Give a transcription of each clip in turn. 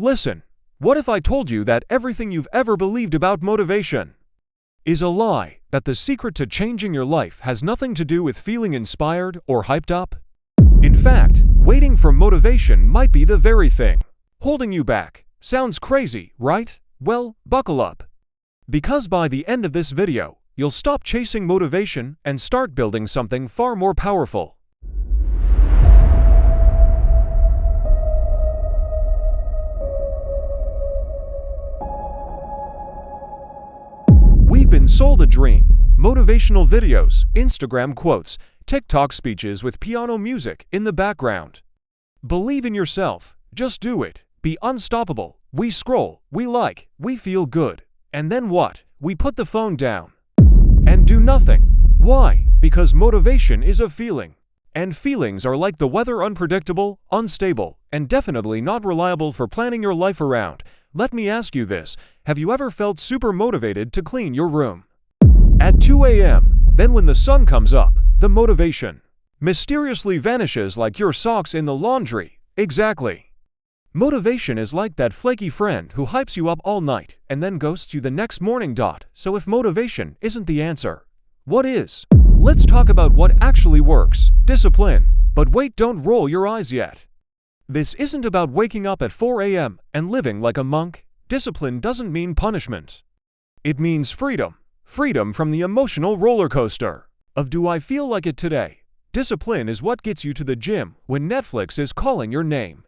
Listen, what if I told you that everything you've ever believed about motivation is a lie, that the secret to changing your life has nothing to do with feeling inspired or hyped up? In fact, waiting for motivation might be the very thing holding you back. Sounds crazy, right? Well, buckle up. Because by the end of this video, you'll stop chasing motivation and start building something far more powerful. We've been sold a dream. Motivational videos, Instagram quotes, TikTok speeches with piano music in the background. Believe in yourself. Just do it. Be unstoppable. We scroll, we like, we feel good. And then what? We put the phone down and do nothing. Why? Because motivation is a feeling. And feelings are like the weather, unpredictable, unstable, and definitely not reliable for planning your life around. Let me ask you this. Have you ever felt super motivated to clean your room at 2 a.m.? Then when the sun comes up, the motivation mysteriously vanishes like your socks in the laundry. Exactly. Motivation is like that flaky friend who hypes you up all night and then ghosts you the next morning. So if motivation isn't the answer, what is? Let's talk about what actually works. Discipline. But wait, don't roll your eyes yet. This isn't about waking up at 4 a.m. and living like a monk. Discipline doesn't mean punishment. It means freedom. Freedom from the emotional roller coaster of do I feel like it today? Discipline is what gets you to the gym when Netflix is calling your name.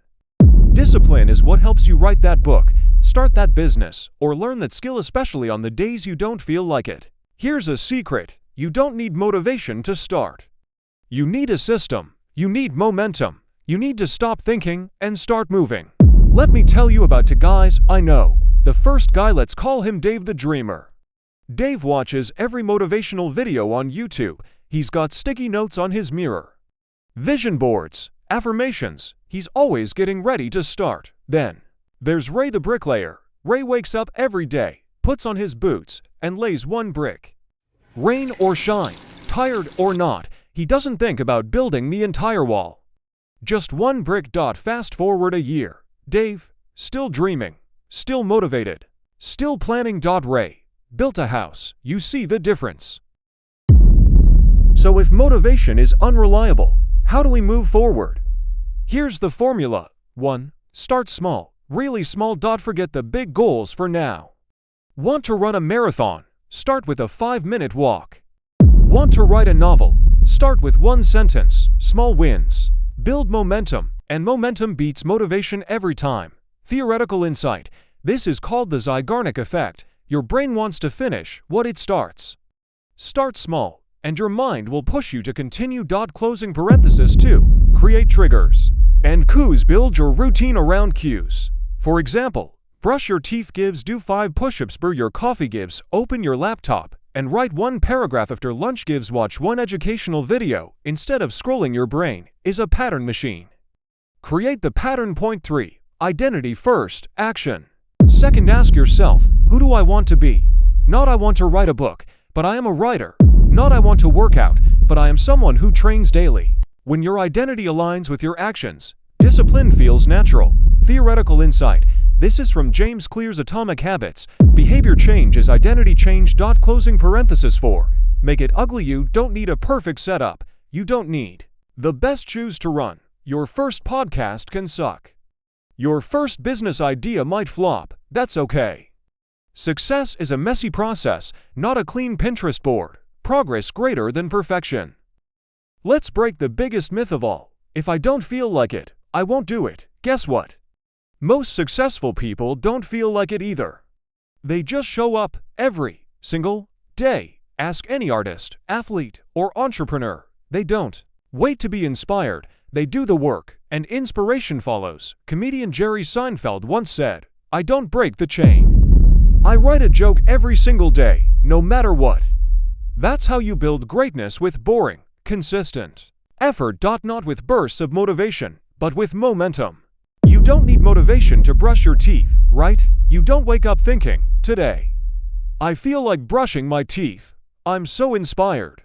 Discipline is what helps you write that book, start that business, or learn that skill, especially on the days you don't feel like it. Here's a secret. You don't need motivation to start. You need a system. You need momentum. You need to stop thinking and start moving. Let me tell you about two guys I know. The first guy, let's call him Dave the Dreamer. Dave watches every motivational video on YouTube. He's got sticky notes on his mirror, vision boards, affirmations. He's always getting ready to start. Then there's Ray the bricklayer. Ray wakes up every day, puts on his boots, and lays one brick. Rain or shine, tired or not, he doesn't think about building the entire wall. Just one brick. Fast forward a year. Dave, still dreaming, still motivated, still planning. Ray built a house. You see the difference? So if motivation is unreliable, how do we move forward? Here's the formula. 1. Start small, really small. Forget the big goals for now. Want to run a marathon? Start with a 5-minute walk. Want to write a novel? Start with one sentence. Small wins build momentum, and momentum beats motivation every time. Theoretical insight. This is called the Zeigarnik effect. Your brain wants to finish what it starts. Start small, and your mind will push you to continue. Closing parenthesis 2. Create triggers and cues. Build your routine around cues. For example, brush your teeth gives do 5 push-ups. Brew your coffee gives open your laptop and write 1 paragraph. After lunch gives watch 1 educational video instead of scrolling. Your brain is a pattern machine. Create the pattern. Point 3. Identity first, action. Second, ask yourself, who do I want to be? Not I want to write a book, but I am a writer. Not I want to work out, but I am someone who trains daily. When your identity aligns with your actions, discipline feels natural. Theoretical insight. This is from James Clear's Atomic Habits. Behavior change is identity change. Closing parenthesis 4. Make it ugly. You don't need a perfect setup. You don't need the best shoes to run. Your first podcast can suck. Your first business idea might flop. That's okay. Success is a messy process, not a clean Pinterest board. Progress greater than perfection. Let's break the biggest myth of all. If I don't feel like it, I won't do it. Guess what? Most successful people don't feel like it either. They just show up every single day. Ask any artist, athlete, or entrepreneur. They don't wait to be inspired. They do the work, and inspiration follows. Comedian Jerry Seinfeld once said, "I don't break the chain. I write a joke every single day, no matter what." That's how you build greatness, with boring, consistent effort. Not with bursts of motivation, but with momentum. You don't need motivation to brush your teeth, right? You don't wake up thinking, today I feel like brushing my teeth. I'm so inspired.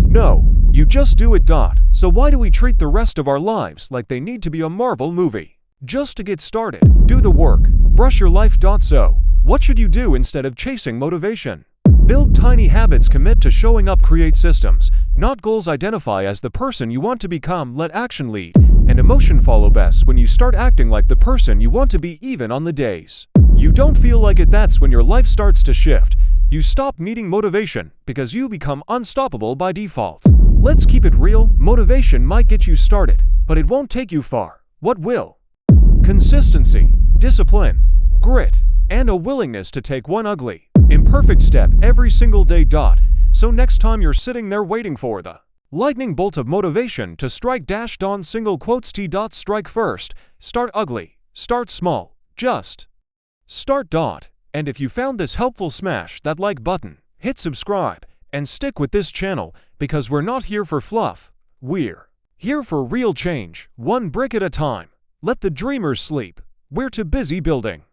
No, you just do it. So why do we treat the rest of our lives like they need to be a Marvel movie? Just to get started, do the work. Brush your life. So, what should you do instead of chasing motivation? Build tiny habits. Commit to showing up. Create systems, not goals. Identify as the person you want to become. Let action lead, and emotion follow. Best when you start acting like the person you want to be, even on the days you don't feel like it. That's when your life starts to shift. You stop needing motivation because you become unstoppable by default. Let's keep it real. Motivation might get you started, but it won't take you far. What will? Consistency, discipline, grit, and a willingness to take one ugly, imperfect step every single day. So next time you're sitting there waiting for the lightning bolt of motivation to strike -on single quotes T. Strike first. Start ugly. Start small. Just start. And if you found this helpful, smash that like button, hit subscribe, and stick with this channel, because we're not here for fluff. We're here for real change, one brick at a time. Let the dreamers sleep. We're too busy building.